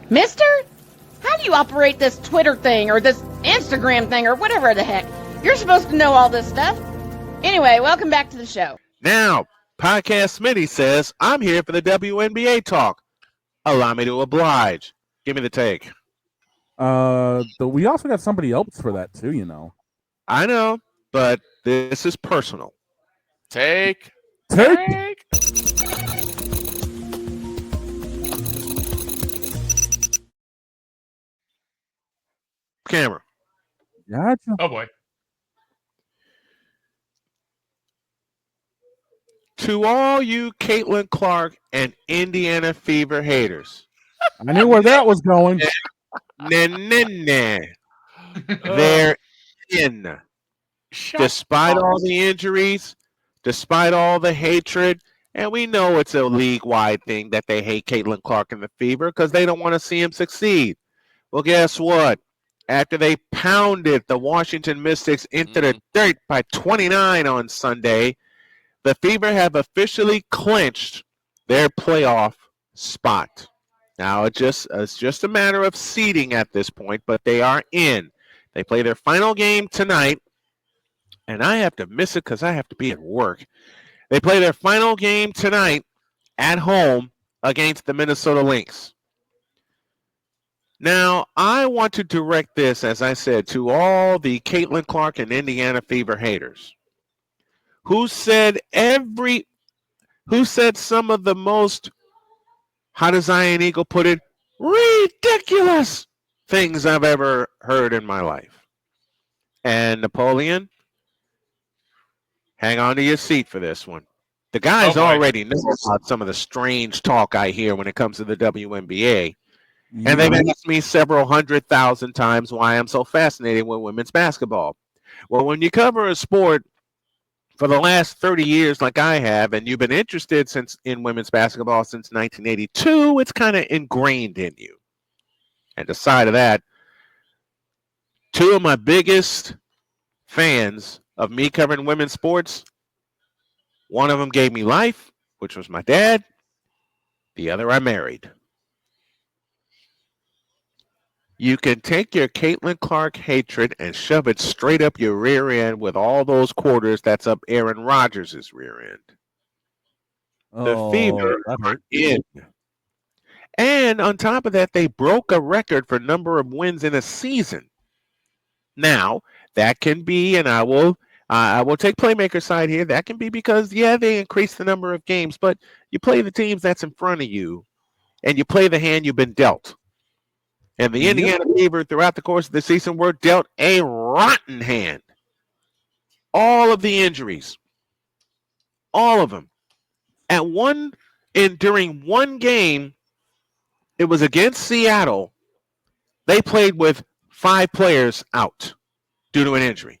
Mister? How do you operate this Twitter thing or this Instagram thing or whatever the heck? You're supposed to know all this stuff. Anyway, welcome back to the show. Now, Podcast Smitty says, I'm here for the WNBA talk. Allow me to oblige. Give me the take. We also got somebody else for that too, you know. I know, but this is personal. Take. Camera. Gotcha. Oh, boy. To all you Caitlin Clark and Indiana Fever haters. I knew where that was going. They're in. Despite all the injuries, despite all the hatred, and we know it's a league-wide thing that they hate Caitlin Clark and the Fever because they don't want to see him succeed. Well, guess what? After they pounded the Washington Mystics into the dirt by 29 on Sunday, the Fever have officially clinched their playoff spot. Now, it's just a matter of seeding at this point, but they are in. They play their final game tonight, and I have to miss it because I have to be at work. They play their final game tonight at home against the Minnesota Lynx. Now, I want to direct this, as I said, to all the Caitlin Clark and Indiana Fever haters who said some of the most, how does Ian Eagle put it, ridiculous things I've ever heard in my life. And Napoleon, hang on to your seat for this one. The guys already know about some of the strange talk I hear when it comes to the WNBA. And they've asked me several 100,000 times why I'm so fascinated with women's basketball. Well, when you cover a sport for the last 30 years like I have, and you've been interested in women's basketball since 1982, it's kind of ingrained in you. And aside of that, two of my biggest fans of me covering women's sports, one of them gave me life, which was my dad. The other I married. You can take your Caitlin Clark hatred and shove it straight up your rear end with all those quarters that's up Aaron Rodgers' rear end. The Fever are in. And on top of that, they broke a record for number of wins in a season. Now, that can be, and I will take playmaker side here, that can be because, they increased the number of games, but you play the teams that's in front of you, and you play the hand you've been dealt. And the Indiana Fever, throughout the course of the season, were dealt a rotten hand. All of the injuries. All of them. During one game, it was against Seattle, they played with 5 players out due to an injury.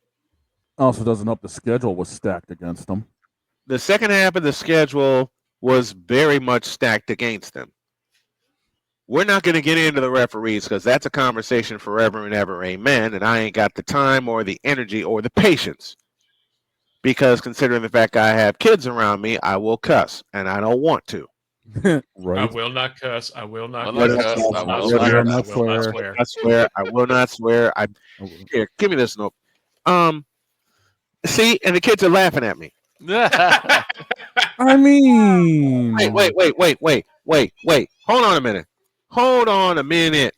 Also doesn't help the schedule was stacked against them. The second half of the schedule was very much stacked against them. We're not going to get into the referees because that's a conversation forever and ever, amen, and I ain't got the time or the energy or the patience. Because considering the fact I have kids around me, I will cuss, and I don't want to. Right. I will not cuss. I will not cuss. I will not swear. I swear. I will not swear. Here, give me this note. See, and the kids are laughing at me. I mean, wait. Hold on a minute.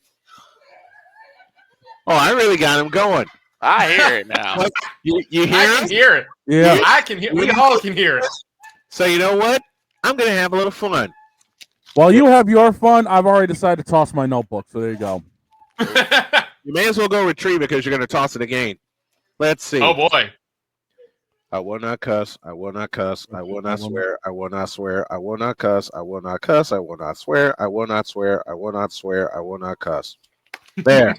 Oh, I really got him going. I hear it now. You hear it? I can hear it. Yeah. I can hear. We all can hear it. So you know what? I'm going to have a little fun. While you have your fun, I've already decided to toss my notebook. So there you go. You may as well go retrieve it because you're going to toss it again. Let's see. Oh, boy. I will not cuss. I will not cuss. I will not swear. I will not swear. I will not cuss. I will not cuss. I will not swear. I will not swear. I will not swear. I will not cuss. There.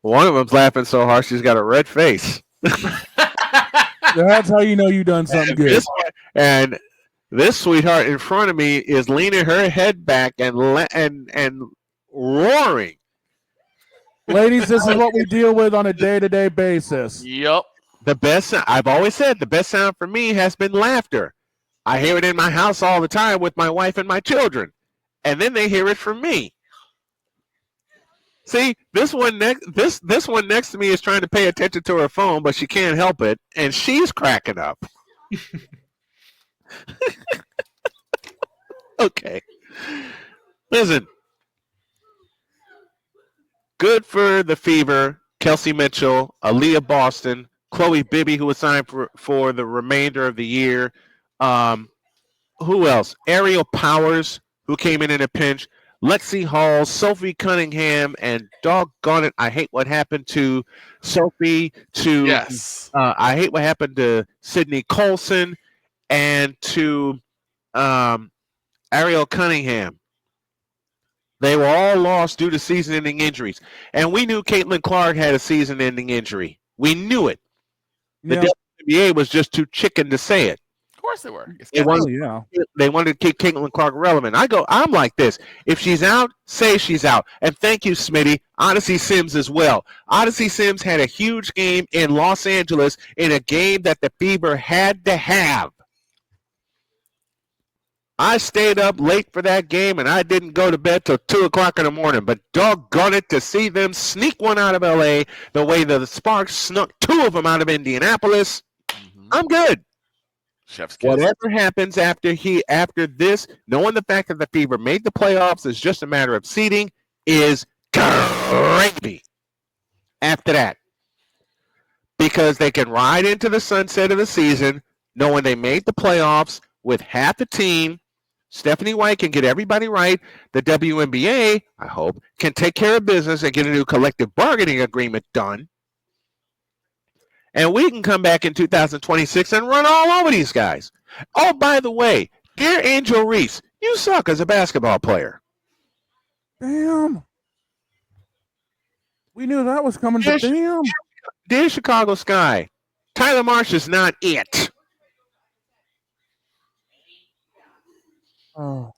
One of them's laughing so hard she's got a red face. That's how you know you done something good. And this sweetheart in front of me is leaning her head back and roaring. Ladies, this is what we deal with on a day-to-day basis. Yep. I've always said the best sound for me has been laughter. I hear it in my house all the time with my wife and my children. And then they hear it from me. See, this one next to me is trying to pay attention to her phone, but she can't help it, and she's cracking up. Okay. Listen. Good for the Fever, Kelsey Mitchell, Aaliyah Boston, Chloe Bibby, who was signed for the remainder of the year. Who else? Ariel Powers, who came in a pinch. Lexi Hall, Sophie Cunningham, and doggone it, I hate what happened to Sophie. I hate what happened to Sydney Colson and to Ariel Cunningham. They were all lost due to season-ending injuries. And we knew Caitlin Clark had a season-ending injury. We knew it. The WNBA was just too chicken to say it. Of course they were. They wanted to keep Caitlin Clark relevant. I'm like this. If she's out, say she's out. And thank you, Smitty. Odyssey Sims as well. Odyssey Sims had a huge game in Los Angeles in a game that the Fever had to have. I stayed up late for that game, and I didn't go to bed till 2 o'clock in the morning. But doggone it, to see them sneak one out of L.A. the way the Sparks snuck 2 of them out of Indianapolis, I'm good. Chef's kiss. Whatever happens after this, knowing the fact that the Fever made the playoffs is just a matter of seeding, is gravy after that. Because they can ride into the sunset of the season, knowing they made the playoffs with half the team. Stephanie White can get everybody right. The WNBA, I hope, can take care of business and get a new collective bargaining agreement done. And we can come back in 2026 and run all over these guys. Oh, by the way, dear Angel Reese, you suck as a basketball player. Damn. We knew that was coming, but damn. Dear Chicago Sky, Tyler Marsh is not it. Oh.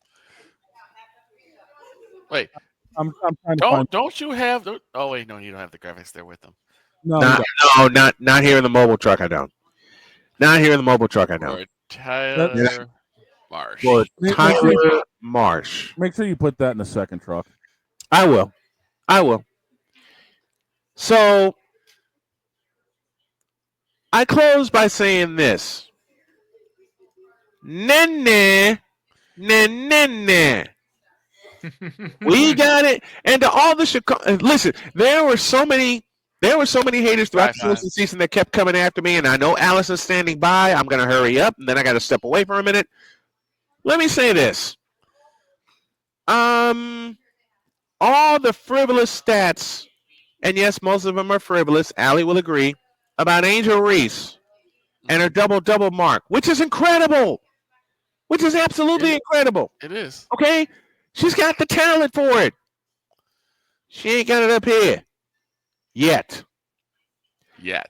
Wait. I'm trying to find. Don't you have the? Oh wait, no, you don't have the graphics there with them. No, not here in the mobile truck. I don't. Not here in the mobile truck. I don't. For Tyler Marsh. For Tyler Marsh. Make sure you put that in the second truck. I will. So I close by saying this. Nene. We got it. And to all the Chicago, listen, there were so many haters throughout the season that kept coming after me, and I know Alison's standing by. I'm going to hurry up, and then I got to step away for a minute. Let me say this. All the frivolous stats, and yes, most of them are frivolous, Allie will agree, about Angel Reese and her double-double mark, which is incredible. Which is absolutely incredible. It is. Okay? She's got the talent for it. She ain't got it up here. Yet.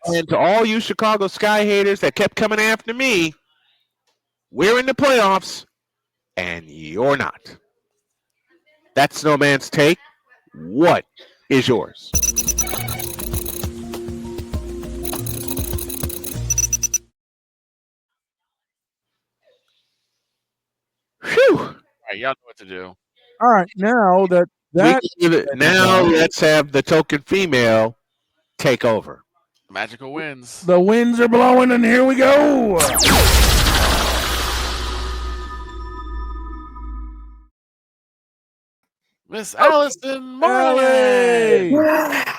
And to all you Chicago Sky haters that kept coming after me, we're in the playoffs, and you're not. That's Snowman's take. What is yours? Whew. All right, y'all know what to do. All right, now let's have the Token Female Takeover. Magical wins. The winds are blowing, and here we go. Miss Alison Morley.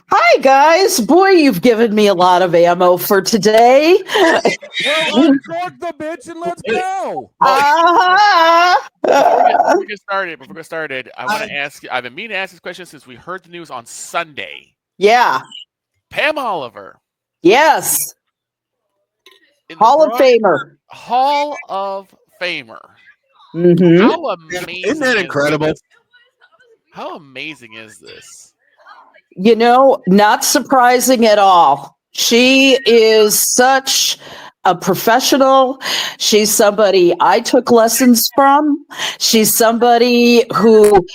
Hi, guys. Boy, you've given me a lot of ammo for today. Well, uncork the bitch and let's go. Before we get started, I want to ask you, I've been meaning to ask this question since we heard the news on Sunday. Yeah. Pam Oliver. Yes. Hall of Famer. Hall of Famer. Mm-hmm. How amazing! Isn't that incredible? How amazing is this? You know, not surprising at all. She is such a professional. She's somebody I took lessons from. She's somebody who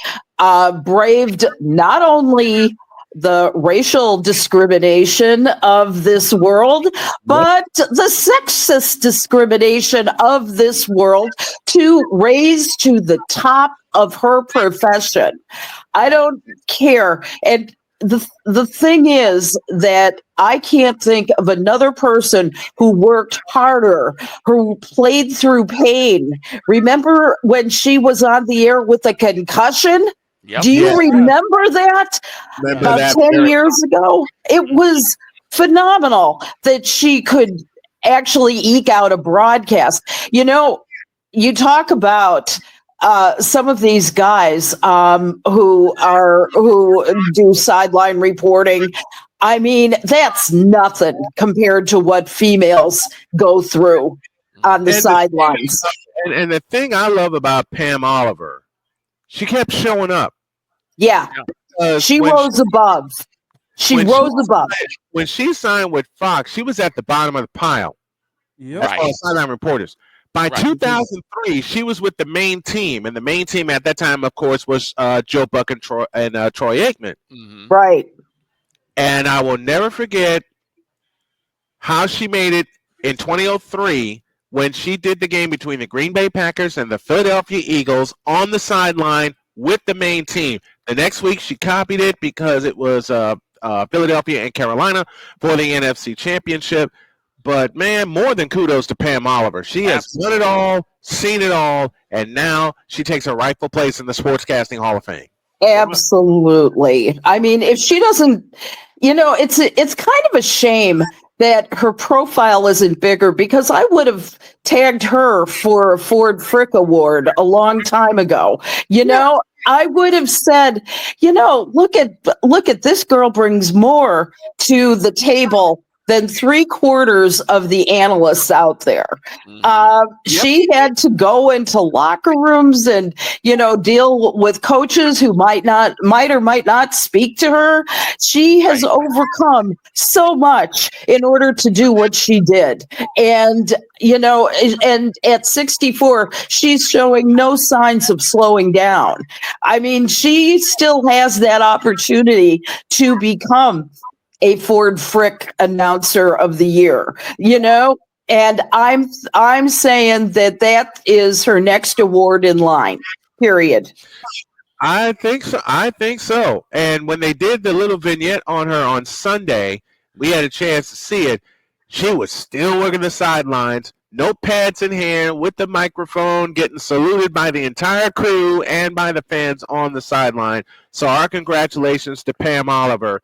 braved not only the racial discrimination of this world, but the sexist discrimination of this world to raise to the top of her profession. I don't care. And the thing is that I can't think of another person who worked harder, who played through pain. Remember when she was on the air with a concussion? Yep. Do you Yeah. remember that? Remember About that 10 very- years ago? It was phenomenal that she could actually eke out a broadcast. You know, you talk about some of these guys who do sideline reporting. I mean, that's nothing compared to what females go through on the And the- sidelines. And the thing I love about Pam Oliver, she kept showing up. Yeah, she When rose above. She when she- rose above. When she signed with Fox, she was at the bottom of the pile. Yep. As far as sideline reporters. By Right. 2003, she was with the main team, and the main team at that time, of course, was Joe Buck and Troy Aikman. Mhm. Right. And I will never forget how she made it in 2003 when she did the game between the Green Bay Packers and the Philadelphia Eagles on the sideline with the main team. The next week, she copied it because it was Philadelphia and Carolina for the NFC Championship. But, man, more than kudos to Pam Oliver. She has done it all, seen it all, and now she takes her rightful place in the Sportscasting Hall of Fame. Absolutely. I mean, if she doesn't, it's kind of a shame that her profile isn't bigger, because I would have tagged her for a Ford Frick Award a long time ago. I would have said, look at this girl brings more to the table than 3/4 of the analysts out there. She had to go into locker rooms and, deal with coaches who might or might not speak to her. She has overcome so much in order to do what she did. And, and at 64, she's showing no signs of slowing down. I mean, she still has that opportunity to become a Ford Frick Announcer of the Year, and I'm saying that is her next award in line, period. I think so. And when they did the little vignette on her on Sunday, we had a chance to see it. She was still working the sidelines, no pads in hand, with the microphone, getting saluted by the entire crew and by the fans on the sideline. So our congratulations to Pam Oliver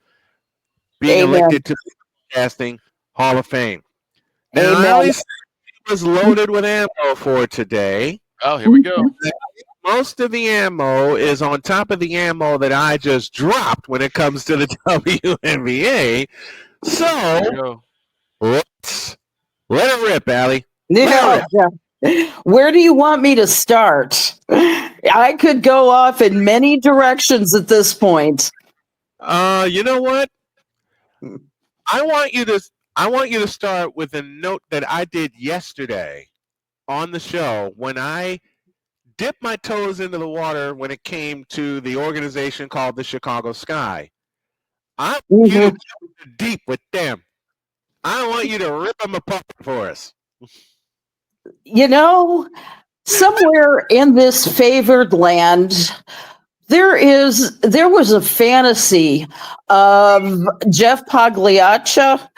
being elected to the Casting Hall of Fame. Now, I was loaded with ammo for today. Oh, here we go. Most of the ammo is on top of the ammo that I just dropped when it comes to the WNBA. So let's let it rip, Allie. Yeah. Where do you want me to start? I could go off in many directions at this point. You know what? I want you to start with a note that I did yesterday on the show when I dipped my toes into the water when it came to the organization called the Chicago Sky. I want you to go deep with them. I want you to rip them apart for us. Somewhere in this favored land, there was a fantasy of Jeff Pagliaccia,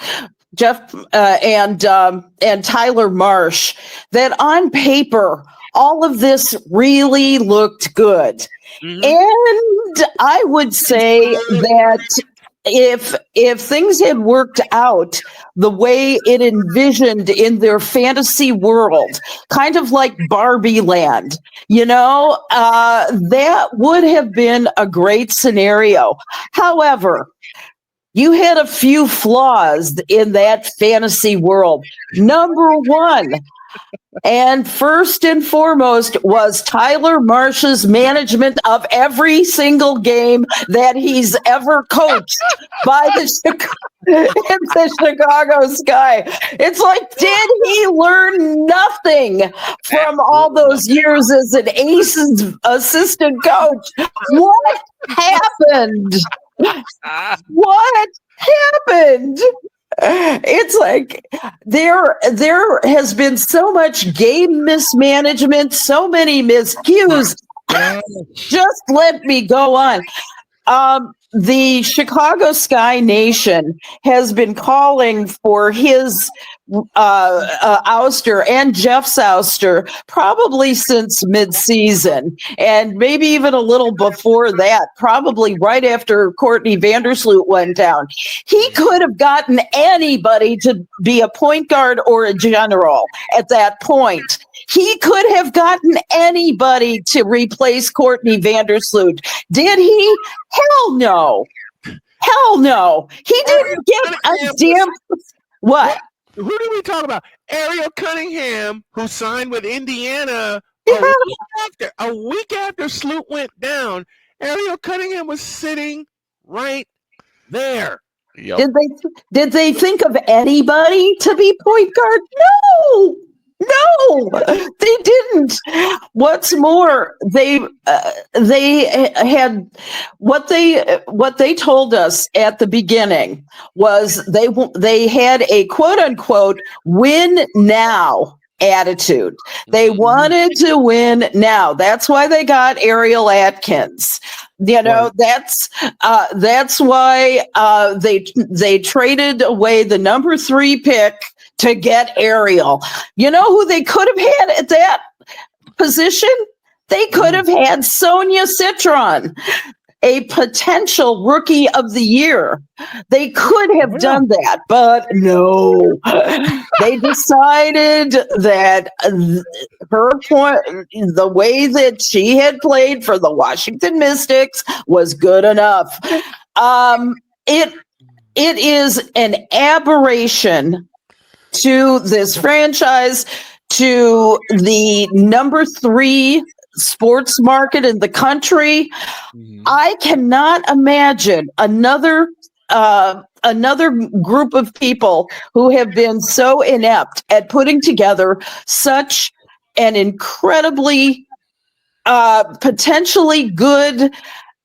and Tyler Marsh, that on paper all of this really looked good. Mm-hmm. And I would say that if things had worked out the way it envisioned in their fantasy world, kind of like Barbie Land, that would have been a great scenario. However, you had a few flaws in that fantasy world. Number one, and first and foremost, was Tyler Marsh's management of every single game that he's ever coached by the Chicago Sky. It's like, did he learn nothing from all those years as an Aces assistant coach? What happened? What happened? It's like there has been so much game mismanagement, so many miscues. Just let me go on. The Chicago Sky Nation has been calling for his ouster and Jeff's ouster probably since mid-season, and maybe even a little before that, probably right after Courtney Vandersloot went down. He could have gotten anybody to be a point guard or a general at that point. He could have gotten anybody to replace Courtney Vandersloot. Did he? Hell no. Hell no. He didn't get a damn... What? Who did we talk about? Ariel Cunningham, who signed with Indiana a week after Sloot went down. Ariel Cunningham was sitting right there. Yep. Did they think of anybody to be point guard? No, they didn't. What's more, they had what they told us at the beginning was they had a quote unquote win now attitude. They wanted to win now. That's why they got Ariel Atkins. You know, that's why they traded away the number 3 pick to get Ariel. You know who they could have had at that position? They could have had Sonia Citron, a potential rookie of the year. They could have done that, but no. They decided that her point, the way that she had played for the Washington Mystics was good enough. It is an aberration to this franchise, to the number 3 sports market in the country. I cannot imagine another group of people who have been so inept at putting together such an incredibly potentially good,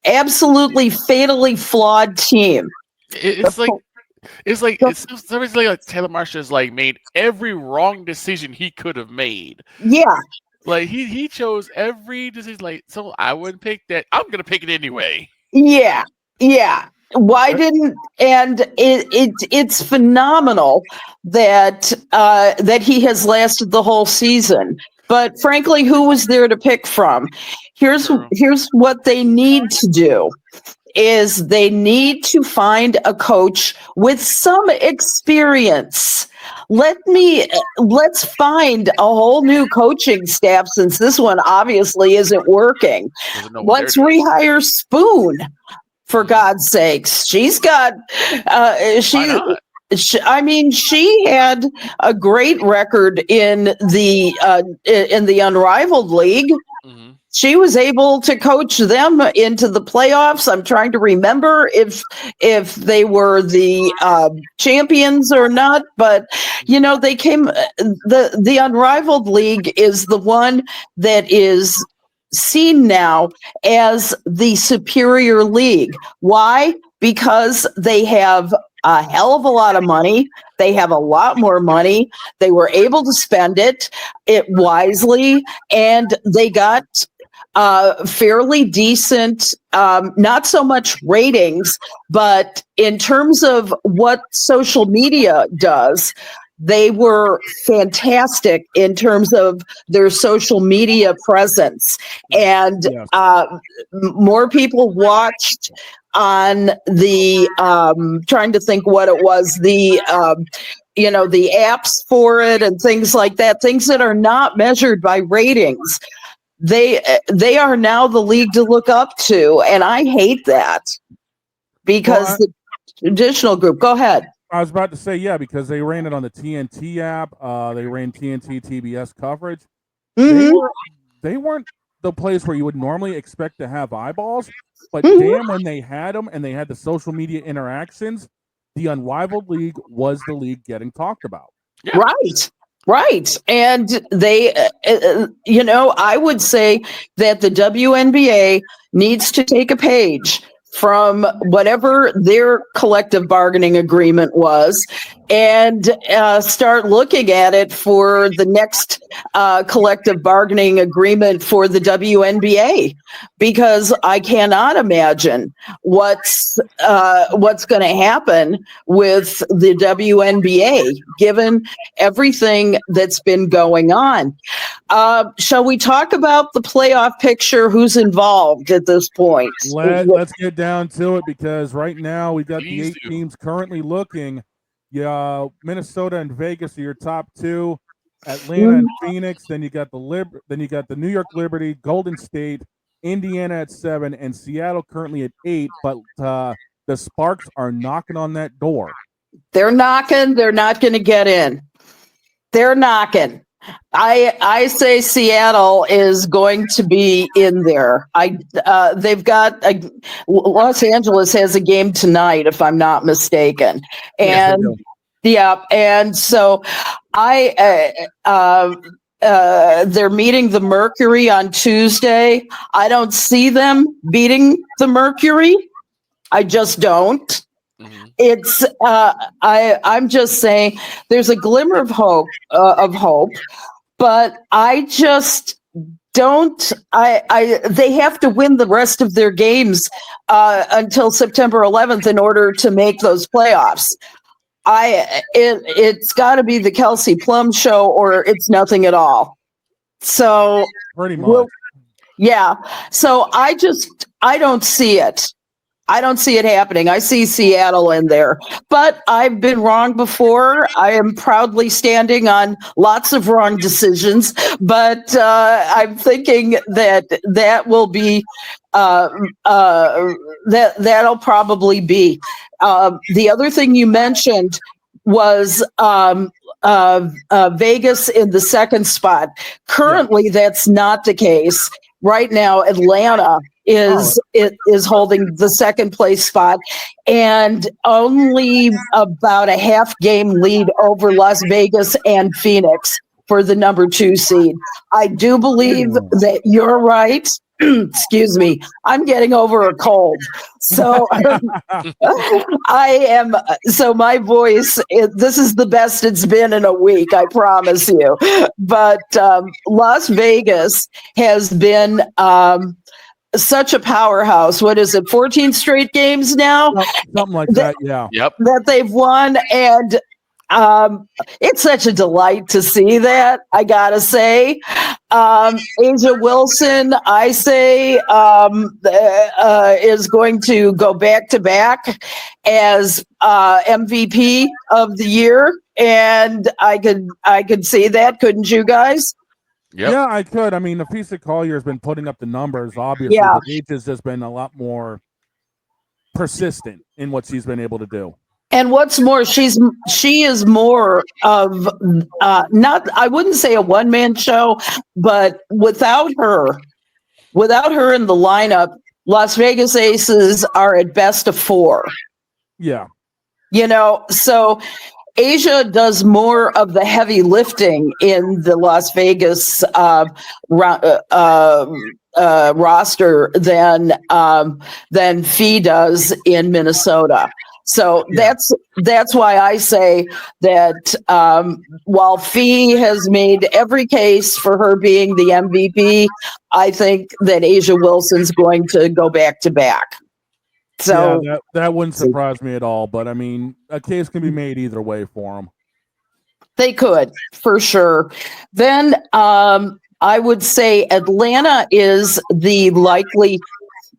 absolutely fatally flawed team. It's somebody's like Taylor Marshall has like made every wrong decision he could have made. Yeah. Like he chose every decision. Like, so I wouldn't pick that. I'm gonna pick it anyway. Yeah. Why didn't? And it's phenomenal that he has lasted the whole season. But frankly, who was there to pick from? Here's what they need to do. Is they need to find a coach with some experience. Let's find a whole new coaching staff, since this one obviously isn't working. Let's rehire Spoon, for God's sakes. She's got she had a great record in the Unrivaled League. Mm-hmm. She was able to coach them into the playoffs. I'm trying to remember if they were the champions or not, but you know, they came. The Unrivaled League is the one that is seen now as the superior league. Why? Because they have a hell of a lot of money. They have a lot more money. They were able to spend it wisely, and they got fairly decent, not so much ratings, but in terms of what social media does, they were fantastic in terms of their social media presence. And more people watched on the, trying to think what it was, the apps for it and things like that, things that are not measured by ratings. They are now the league to look up to, and I hate that because the traditional group. Go ahead. I was about to say, because they ran it on the TNT app. They ran TNT TBS coverage. Mm-hmm. They weren't the place where you would normally expect to have eyeballs, but damn, when they had them and they had the social media interactions, the Unrivaled League was the league getting talked about. Yeah. Right. And they, I would say that the WNBA needs to take a page from whatever their collective bargaining agreement was and start looking at it for the next collective bargaining agreement for the WNBA, because I cannot imagine what's going to happen with the WNBA given everything that's been going on. Shall we talk about the playoff picture? Who's involved at this point? Let's get down to it, because right now we've got the 8 teams currently looking. Yeah, Minnesota and Vegas are your top 2. Atlanta and Phoenix. Then you got the New York Liberty, Golden State, Indiana at 7, and Seattle currently at 8. But the Sparks are knocking on that door. They're knocking. They're not going to get in. They're knocking. I say Seattle is going to be in there. They've got Los Angeles has a game tonight, if I'm not mistaken, and and so they're meeting the Mercury on Tuesday. I don't see them beating the Mercury. I just don't. It's I'm just saying there's a glimmer of hope, but I just don't. They have to win the rest of their games until September 11th in order to make those playoffs. It's got to be the Kelsey Plum show, or it's nothing at all. So pretty much, yeah. So I don't see it. I don't see it happening. I see Seattle in there, but I've been wrong before. I am proudly standing on lots of wrong decisions, but I'm thinking that will be that'll probably be. The other thing you mentioned was Vegas in the second spot. Currently, that's not the case. Right now, Atlanta is holding the second place spot and only about a half game lead over Las Vegas and Phoenix for the number 2 seed. I do believe that you're right. Excuse me. I'm getting over a cold. So so my voice, this is the best it's been in a week, I promise you. But Las Vegas has been such a powerhouse. What is it, 14 straight games now? Something like that, yeah. Yep. That they've won, and it's such a delight to see that, I gotta say. Asia Wilson, I say, is going to go back to back as MVP of the year, and I could see that, couldn't you guys? Yep. Yeah, I could. I mean, Nafisa Collier has been putting up the numbers, obviously, Yeah. but Age has just been a lot more persistent in what she's been able to do. And what's more, she is more of not, I wouldn't say a one-man show, but without her in the lineup, Las Vegas Aces are at best a 4. Yeah. You know, so Asia does more of the heavy lifting in the Las Vegas roster than Fee does in Minnesota. So that's why I say that while Fee has made every case for her being the MVP, I think that Asia Wilson's going to go back to back. So yeah, that wouldn't surprise me at all. But I mean, a case can be made either way for them. they could, for sure. Then I would say Atlanta is the likely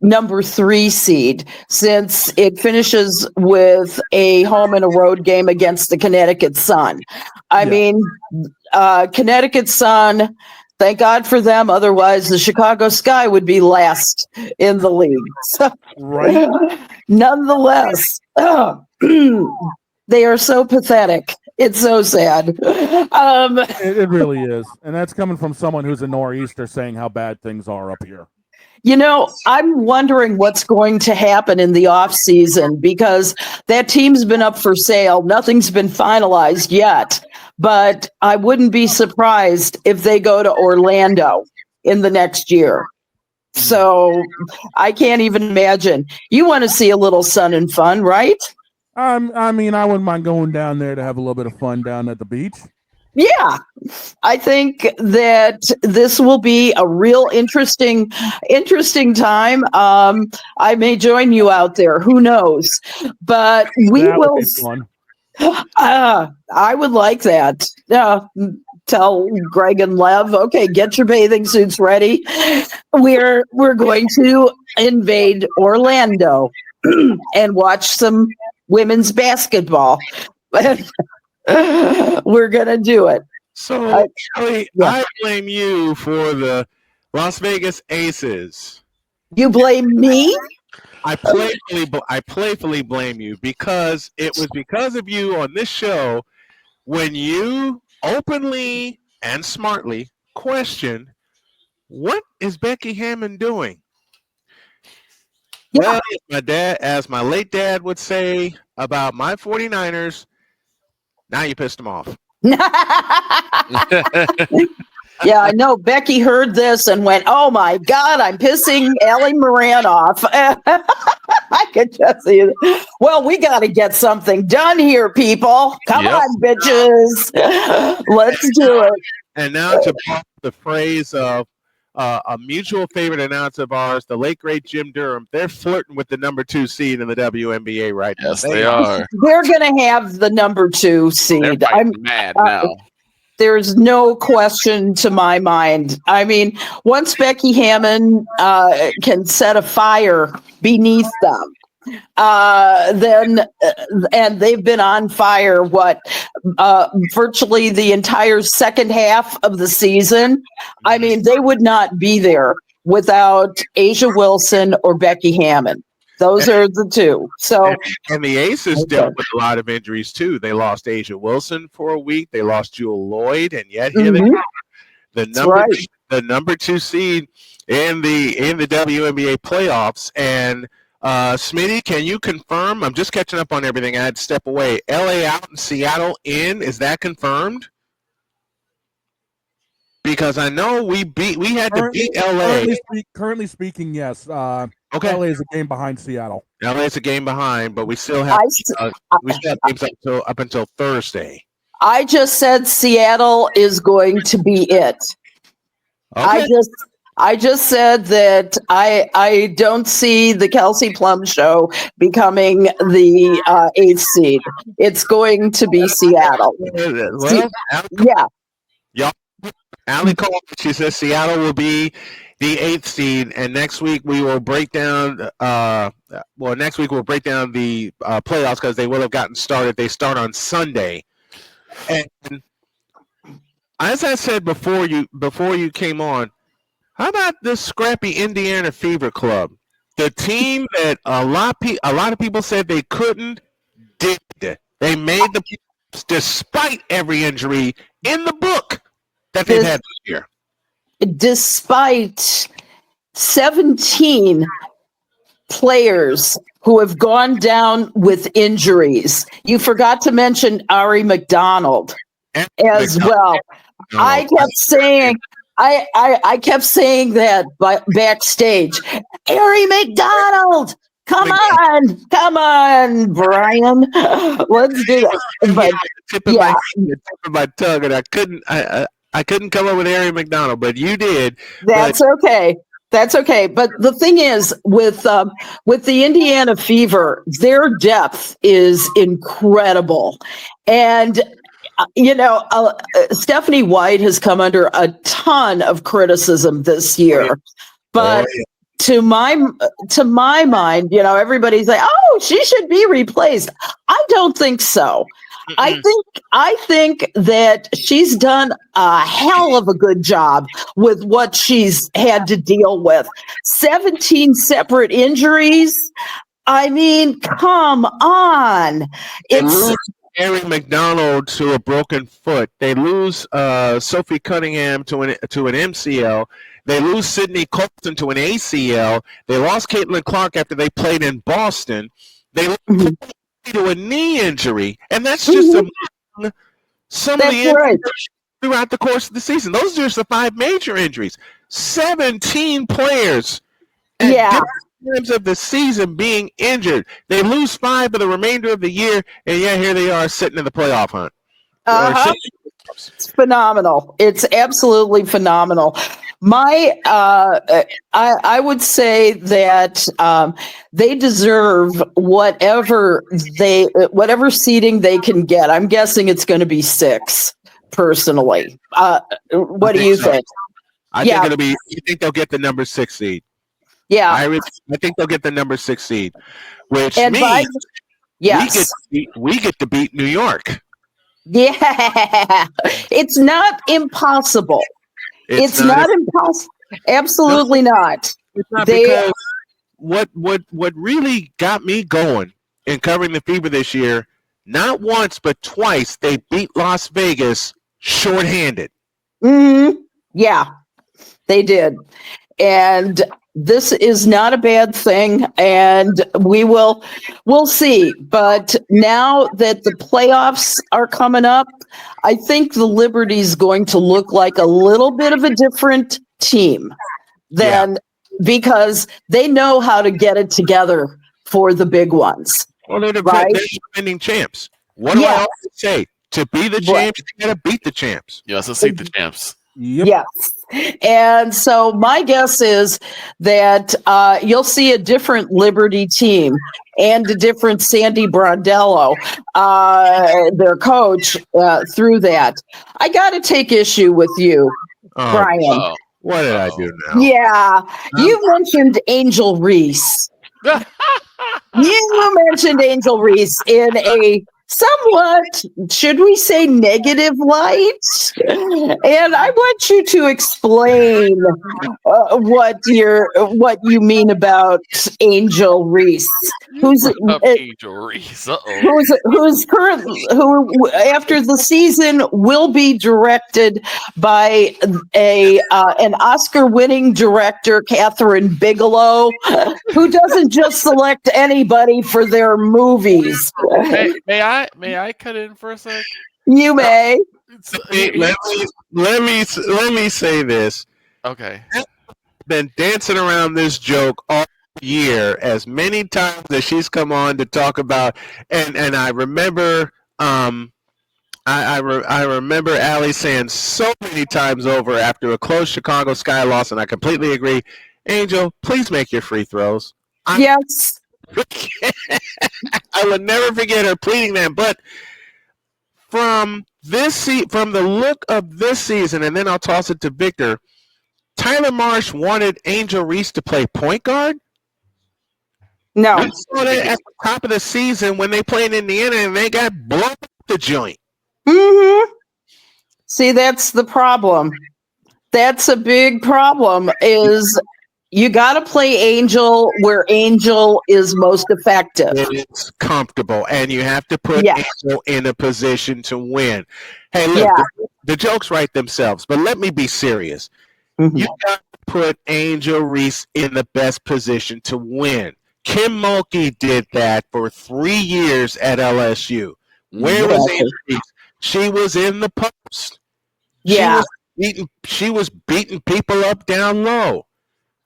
number 3 seed, since it finishes with a home and a road game against the Connecticut Sun. I mean, Connecticut Sun, thank God for them. Otherwise, the Chicago Sky would be last in the league. So, right. Nonetheless, they are so pathetic. It's so sad. It really is. And that's coming from someone who's a nor'easter saying how bad things are up here. You know, I'm wondering what's going to happen in the off season, because that team's been up for sale. Nothing's been finalized yet, but I wouldn't be surprised if they go to Orlando in the next year. So I can't even imagine. You want to see a little sun and fun, right? I mean, I wouldn't mind going down there to have a little bit of fun down at the beach. Yeah, I think that this will be a real interesting time. I may join you out there. Who knows? But we That would will. be fun. I would like that. Tell Greg and Lev, okay, get your bathing suits ready. We're going to invade Orlando and watch some women's basketball. We're gonna do it. So, Kelly, I blame you for the Las Vegas Aces. You blame me? I playfully blame you because it was because of you on this show when you openly and smartly questioned, what is Becky Hammond doing? Yeah. Well, as my late dad would say about my 49ers, now you pissed him off. Yeah, I know. Becky heard this and went, "Oh my God, I'm pissing Allie Moran off." I could just see it. Well, we got to get something done here, people. Come on, bitches. Let's do it. And now to the phrase of a mutual favorite announcer of ours, the late great Jim Durham, they're flirting with the number 2 seed in the WNBA right now. Yes, they are. They're going to have the number 2 seed. I'm mad now. There's no question to my mind. I mean, once Becky Hammond can set a fire beneath them, then and they've been on fire virtually the entire second half of the season. I mean, they would not be there without Asia Wilson or Becky Hammond. Those are the two. So, and the Aces dealt with a lot of injuries too. They lost Asia Wilson for a week. They lost Jewel Lloyd, and yet here they are, the number 2 seed in the WNBA playoffs. And Smitty, can you confirm? I'm just catching up on everything. I had to step away. LA out and Seattle in. Is that confirmed? Because I know we had to beat LA. Currently speaking, yes. Okay. LA is a game behind Seattle. LA is a game behind, but we still have games up until Thursday. I just said Seattle is going to be it. Okay. I just said that I don't see the Kelsey Plum show becoming the 8th seed. It's going to be Seattle. Well, Yeah. Allie called. She says Seattle will be the 8th seed, and next week we will break down. Next week we'll break down the playoffs because they will have gotten started. They start on Sunday, and as I said before you came on, how about this scrappy Indiana Fever Club? The team that a lot of people said they couldn't, did. They made the playoffs despite every injury in the book that they've had this year. Despite 17 players who have gone down with injuries. You forgot to mention Ari McDonald as well. I kept saying that backstage. Ari McDonald, come on, Brian, let's do that. But tip of my tongue, and I couldn't come up with Ari McDonald, but you did. That's okay. That's okay. But the thing is, with the Indiana Fever, their depth is incredible, and Stephanie White has come under a ton of criticism this year, but to my mind, everybody's like, "Oh, she should be replaced." I don't think so. I think that she's done a hell of a good job with what she's had to deal with. 17 separate injuries. I mean, come on. It's Ari McDonald to a broken foot. They lose Sophie Cunningham to an MCL. They lose Sydney Colton to an ACL. They lost Caitlin Clark after they played in Boston. They lost to a knee injury, and that's just some of the injuries throughout the course of the season. Those are just the 5 major injuries. 17 players at different times of the season being injured. They lose 5 for the remainder of the year, and here they are sitting in the playoff hunt. It's phenomenal. It's absolutely phenomenal. I would say that they deserve whatever seeding they can get. I'm guessing it's going to be 6. Personally, what do you think? I think it'll be. You think they'll get the number 6 seed? Yeah, I think they'll get the number 6 seed, which means we get to beat New York. Yeah, it's not impossible. It's not impossible. Absolutely not. It's not because what really got me going in covering the Fever this year, not once but twice they beat Las Vegas shorthanded. Mm-hmm. Yeah, they did. And this is not a bad thing, and we'll see. But now that the playoffs are coming up, I think the Liberty's going to look like a little bit of a different team because they know how to get it together for the big ones. Well, they're defending champs. What do I always say? To be the champs, you gotta beat the champs. Yes, let's see the champs. Yep. Yes. And so my guess is that you'll see a different Liberty team and a different Sandy Brondello, their coach, through that. I got to take issue with you, Brian. What did I do now? Yeah. You mentioned Angel Reese. You mentioned Angel Reese in a somewhat, should we say, negative light, and I want you to explain what you mean about Angel Reese, who's Angel Reese, who's who after the season will be directed by an Oscar-winning director, Catherine Bigelow, who doesn't just select anybody for their movies. May I cut in for a sec? You may. Let me say this. Okay. I've been dancing around this joke all year as many times as she's come on to talk about, and I remember I remember Allie saying so many times over after a close Chicago Sky loss, and I completely agree. Angel, please make your free throws. Yes. I will never forget her pleading that. But from the look of this season, and then I'll toss it to Victor, Tyler Marsh wanted Angel Reese to play point guard. No. We saw that at the top of the season when they played Indiana and they got blown up the joint. Mm-hmm. See, that's the problem. That's a big problem, is you got to play Angel where Angel is most effective. It's comfortable, and you have to put Angel in a position to win. Hey, look, the jokes write themselves, but let me be serious. Mm-hmm. You got to put Angel Reese in the best position to win. Kim Mulkey did that for 3 years at LSU. Where was Angel Reese? She was in the post. Yeah. She was beating people up down low.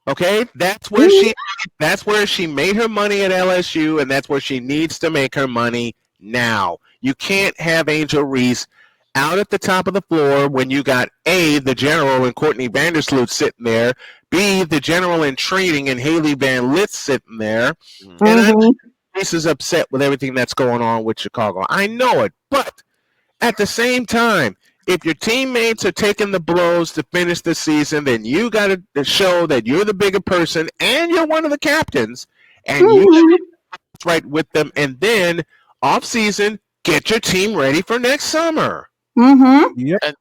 Okay, that's where she made her money at LSU, and that's where she needs to make her money now. You can't have Angel Reese out at the top of the floor when you got A, the general and Courtney Vandersloot sitting there, B, the general in training and Haley Van Lith sitting there, and Reese is upset with everything that's going on with Chicago. I know it, but at the same time, if your teammates are taking the blows to finish the season, then you got to show that you're the bigger person and you're one of the captains, and you right with them. And then off season, get your team ready for next summer. Mm-hmm. Yep. And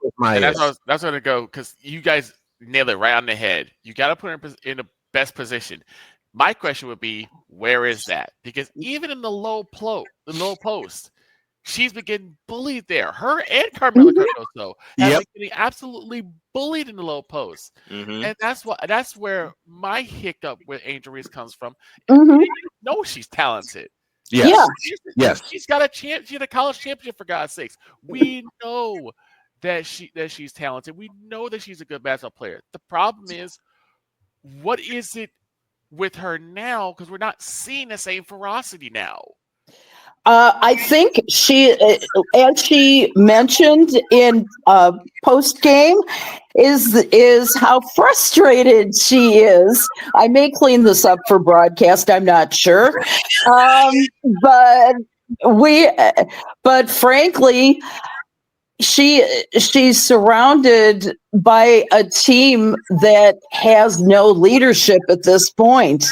that's going to go, because you guys nailed it right on the head. You got to put her in the best position. My question would be, where is that? Because even in the low post, she's been getting bullied there. Her and Carmela Cardoso have been getting absolutely bullied in the low post. Mm-hmm. And that's where my hiccup with Angel Reese comes from. Mm-hmm. No, she's talented. Yes. She's got a college championship, for God's sakes. We know that she's talented. We know that she's a good basketball player. The problem is, what is it with her now? Because we're not seeing the same ferocity now. I think she, as she mentioned in post game, is how frustrated she is. I may clean this up for broadcast. I'm not sure, but frankly, she's surrounded by a team that has no leadership at this point,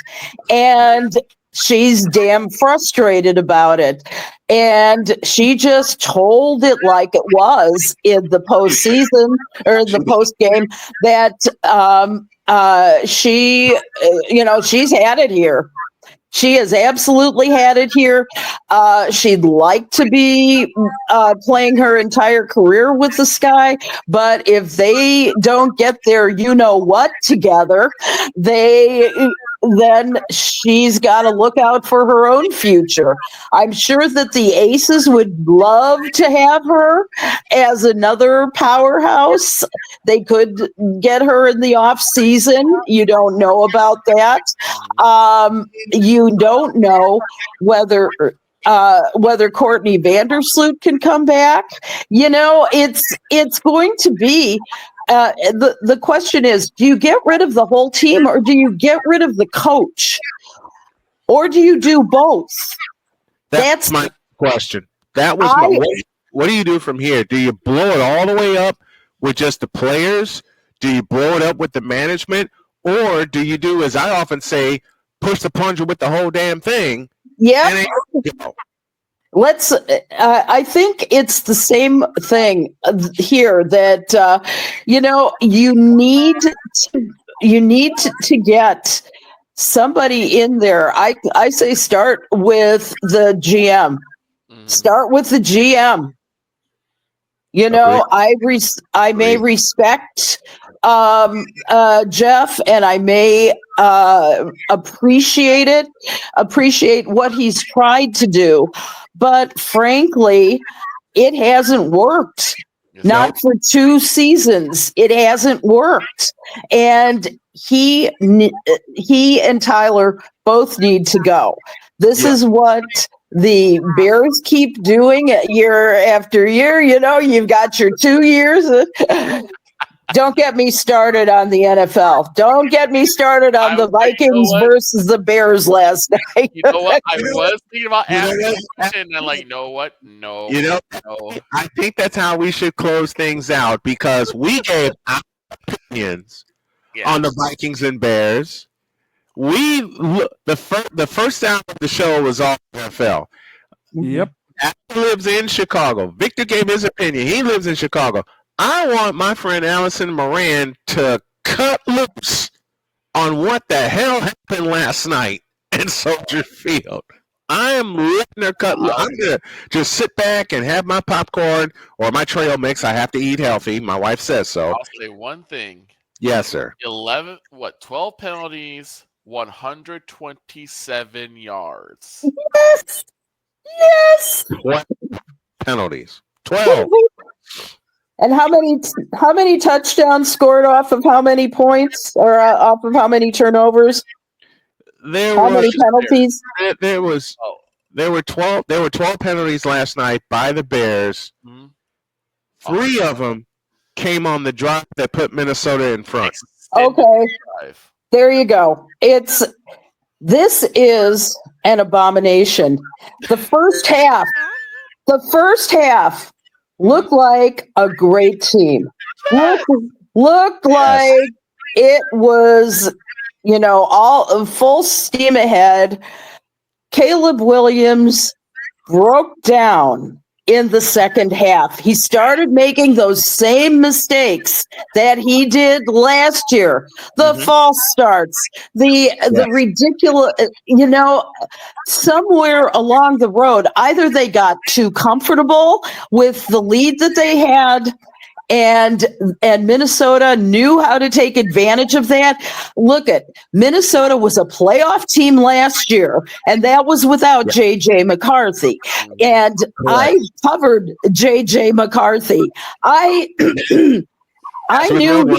and she's damn frustrated about it. And she just told it like it was in the postseason or the post game that she's had it here. She has absolutely had it here. She'd like to be playing her entire career with the Sky, but if they don't get their you-know-what together, then she's got to look out for her own future. I'm sure that the Aces would love to have her as another powerhouse. They could get her in the off season. You don't know about that. You don't know whether Courtney Vandersloot can come back. It's going to be. The question is, do you get rid of the whole team, or do you get rid of the coach, or do you do both? That's my question. That was what do you do from here? Do you blow it all the way up with just the players? Do you blow it up with the management? Or do you do, as I often say, push the plunger with the whole damn thing? Yeah. I think it's the same thing here that, you need to get somebody in there. I say start with the GM. Start with the GM. I may respect Jeff, and I may appreciate what he's tried to do, but frankly, it hasn't worked. Not for 2 seasons. It hasn't worked, and he and Tyler both need to go. This is what the Bears keep doing year after year. You've got your 2 years. Don't get me started on the NFL. Don't get me started on the Vikings versus the Bears last night. You know what? I was thinking about asking, and I'm like, you know what? No. I think that's how we should close things out, because we gave our opinions on the Vikings and Bears. The first hour of the show was all NFL. Yep. He lives in Chicago. Victor gave his opinion. He lives in Chicago. I want my friend Alison Moran to cut loose on what the hell happened last night in Soldier Field. I am letting her cut loose. I'm going to just sit back and have my popcorn or my trail mix. I have to eat healthy. My wife says so. I'll say one thing. Yes, sir. 12 penalties, 127 yards. Yes. 12 penalties. 12. And how many touchdowns scored off of how many points, or off of how many turnovers? How many penalties? There were 12 penalties last night by the Bears. 3 of them came on the drive that put Minnesota in front. Okay. There you go. This is an abomination. The first half looked like a great team. Looked like it was, all full steam ahead. Caleb Williams broke down in the second half. He started making those same mistakes that he did last year. The false starts, the ridiculous, somewhere along the road, either they got too comfortable with the lead that they had, and Minnesota knew how to take advantage of that. Look at Minnesota was a playoff team last year, and that was without JJ McCarthy. And I covered JJ McCarthy. I knew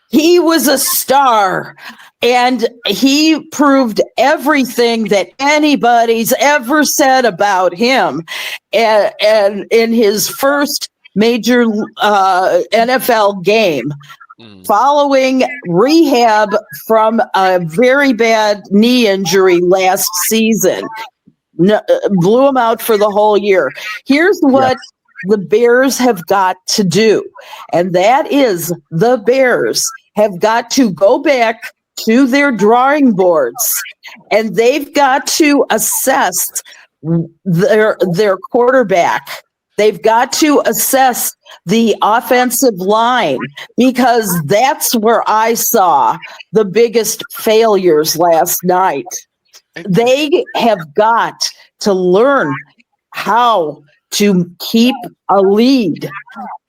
he was a star, and he proved everything that anybody's ever said about him. And in his first major NFL game, following rehab from a very bad knee injury last season, blew him out for the whole year. Here's what the Bears have got to do, and that is the Bears have got to go back to their drawing boards, and they've got to assess their quarterback. They've got to assess the offensive line, because that's where I saw the biggest failures last night. They have got to learn how to keep a lead.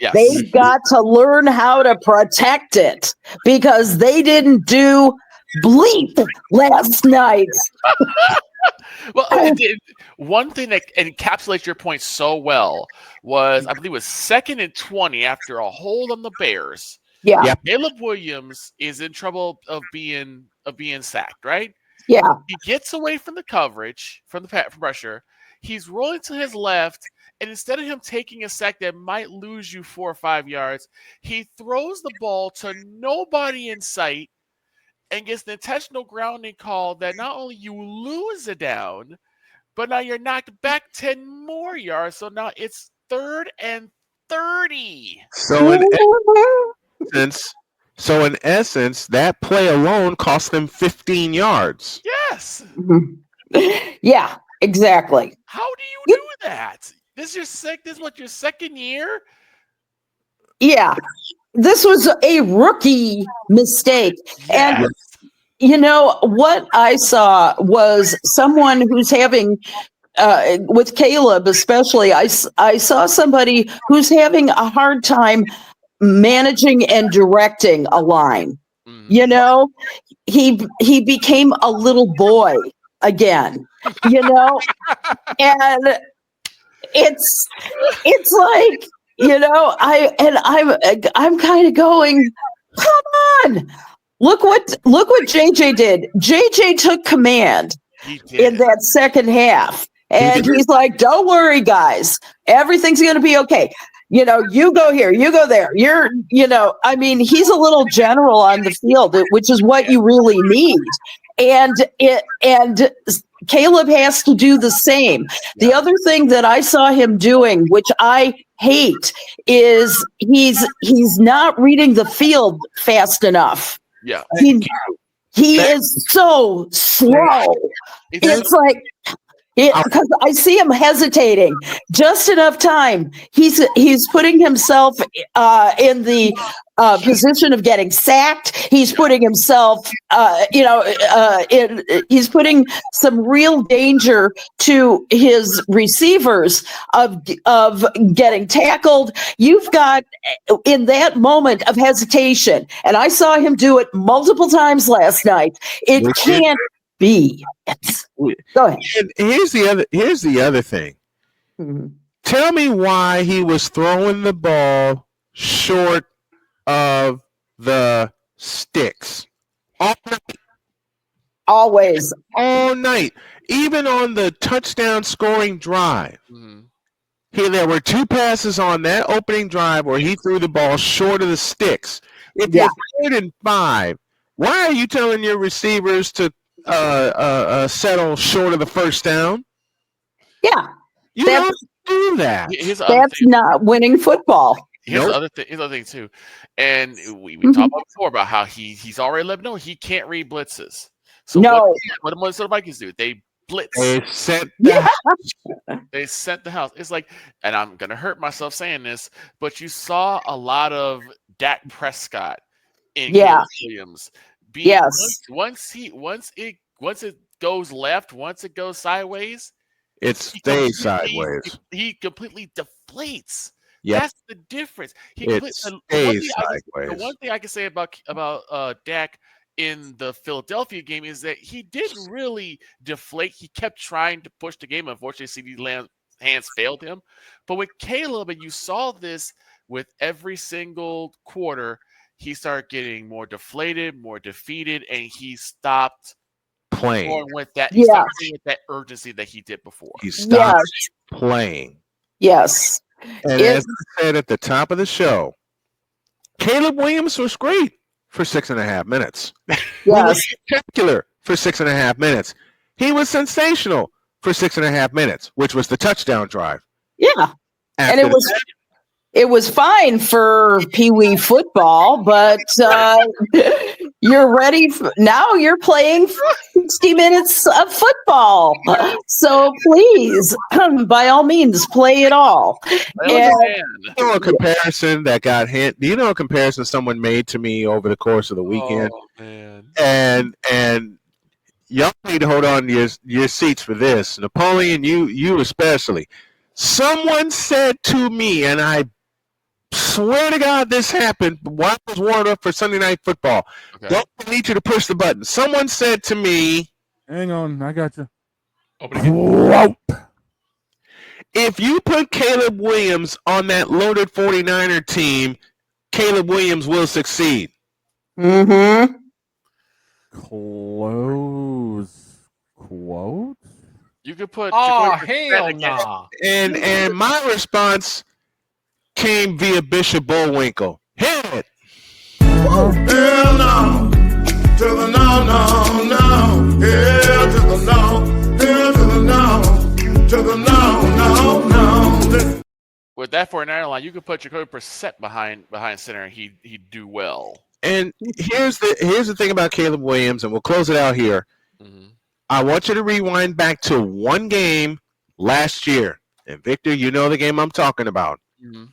Yes. They've got to learn how to protect it, because they didn't do bleep last night. Well, one thing that encapsulates your point so well was, I believe it was 2nd and 20 after a hold on the Bears. Yeah. Caleb Williams is in trouble of being sacked, right? Yeah. He gets away from the coverage, from pressure. He's rolling to his left, and instead of him taking a sack that might lose you 4 or 5 yards, he throws the ball to nobody in sight and gets an intentional grounding call that not only you lose a down, but now you're knocked back 10 more yards. So now it's 3rd and 30. So in essence, that play alone cost them 15 yards. Yes. Yeah, exactly. How do you do that? This is your second year? Yeah. This was a rookie mistake. Yes. And you know what I saw was someone who's having with Caleb especially, I saw somebody who's having a hard time managing and directing a line. You know, he became a little boy again, you know, and it's like, you know, I'm kind of going, come on. Look what JJ did. JJ took command in that second half. And he's like, don't worry, guys. Everything's going to be okay. You know, you go here, you go there. I mean, he's a little general on the field, which is what you really need. And Caleb has to do the same. The other thing that I saw him doing, which I hate, is he's not reading the field fast enough. Yeah. He is so slow. It's like, because I see him hesitating just enough time. He's putting himself in the position of getting sacked. He's putting himself, he's putting some real danger to his receivers of getting tackled. You've got, in that moment of hesitation, and I saw him do it multiple times last night. It can't be. Go ahead. And here's the other thing. Mm-hmm. Tell me why he was throwing the ball short of the sticks Always. all night, even on the touchdown scoring drive. There were 2 passes on that opening drive where he threw the ball short of the sticks. If you're 3rd and 5, why are you telling your receivers to settle short of the first down? Yeah. You don't do that. That's not winning football. Here's the other thing too, and we talked about before about how he's already let me know he can't read blitzes. So what do Minnesota Vikings do? They blitz. They sent the house. It's like, and I'm gonna hurt myself saying this, but you saw a lot of Dak Prescott in Williams. Once it goes left, once it goes sideways, it stays sideways. He completely deflates. Yep. That's the difference. It stays sideways. The one thing I can say about Dak in the Philadelphia game is that he didn't really deflate. He kept trying to push the game. Unfortunately, CeeDee's hands failed him. But with Caleb, and you saw this with every single quarter, he started getting more deflated, more defeated, and he stopped playing going with that. He stopped playing with that urgency that he did before. He stopped playing. Yes. And as I said at the top of the show, Caleb Williams was great for 6.5 minutes. Yes. He was spectacular for 6.5 minutes. He was sensational for 6.5 minutes, which was the touchdown drive. Yeah. And it was fine for Pee Wee football, but you're ready. Now you're playing 60 minutes of football. So please, by all means, play it all. A comparison that got hit. Do you know a comparison someone made to me over the course of the weekend? Oh, man. And y'all need to hold on to your seats for this. Napoleon, you especially. Someone said to me, and I swear to God this happened while I was warming up for Sunday Night Football. Okay. Don't need you to push the button. Someone said to me, hang on, I got you. If you put Caleb Williams on that loaded 49er team, Caleb Williams will succeed. Mm-hmm. Close quote? You could put hell no. And my response came via Bishop Bullwinkle. Hit it. Hell no. To the no, no, no. Hell to the no. Hell to the no. To the no, no, no. With that 49er line, you could put Jacoby Brissett behind center, and he'd do well. And here's the thing about Caleb Williams, and we'll close it out here. Mm-hmm. I want you to rewind back to one game last year. And Victor, you know the game I'm talking about. Mm-hmm.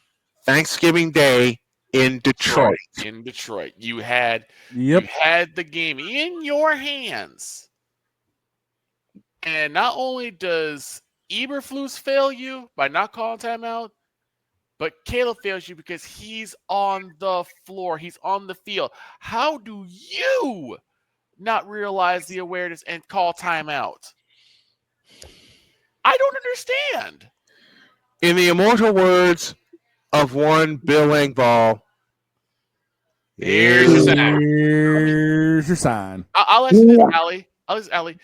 Thanksgiving Day in Detroit. In Detroit. You had the game in your hands. And not only does Eberflus fail you by not calling timeout, but Caleb fails you because he's on the floor. He's on the field. How do you not realize the awareness and call timeout? I don't understand. In the immortal words of one Bill Engvall, here's your sign. Here's your sign. I'll ask you this, Allie.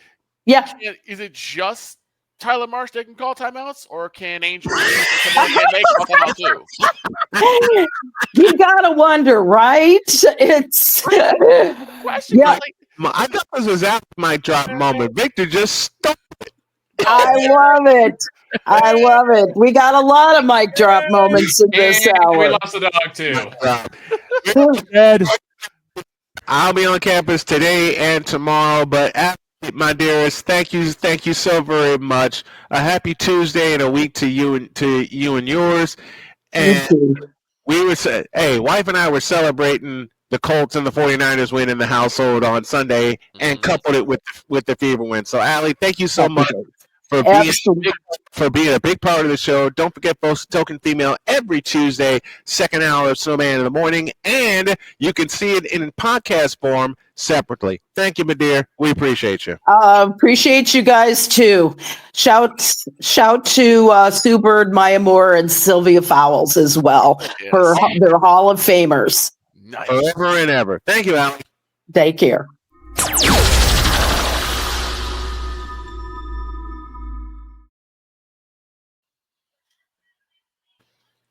Yeah. Is it just Tyler Marsh that can call timeouts, or can Angel come on and make call timeout too? You gotta wonder, right? It's question. Yeah. I thought this was after my drop moment. Victor just stopped it. I love it. We got a lot of mic drop moments in this And hour. we lost the dog too. Ed. I'll be on campus today and tomorrow, but my dearest, thank you so very much. A happy Tuesday and a week to you and yours. And we were wife and I were celebrating the Colts and the 49ers win in the household on Sunday and coupled it with the Fever win. So, Allie, thank you so much for being a big part of the show. Don't forget, folks, Token Female every Tuesday, second hour of Snowman in the morning, and you can see it in podcast form separately. Thank you, my dear. We appreciate you. Appreciate you guys too. Shout to Sue Bird, Maya Moore, and Sylvia Fowles as well. Yes. They're Hall of Famers. Nice. Forever and ever. Thank you, Allie. Take care.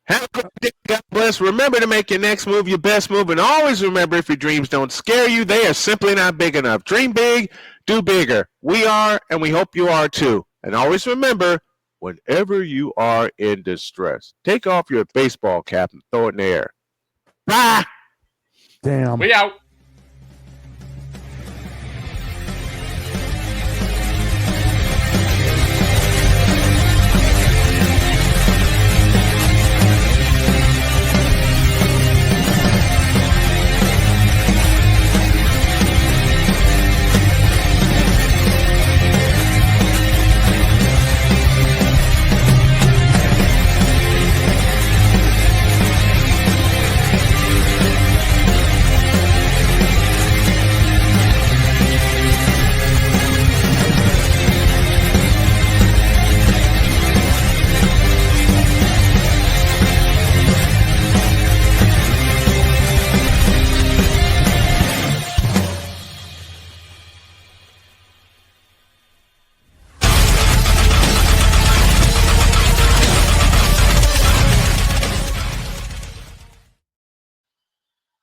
Have a good day. God bless. Remember to make your next move your best move. And always remember, if your dreams don't scare you, they are simply not big enough. Dream big, do bigger. We are, and we hope you are too. And always remember, whenever you are in distress, take off your baseball cap and throw it in the air. Bye. Damn. We out.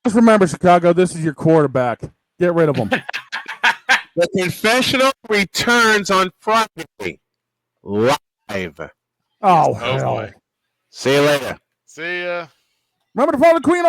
Just remember, Chicago, this is your quarterback. Get rid of him. The confessional returns on Friday. Live. Oh, Oh hell. boy. See you later. See ya. Remember to follow the Queen on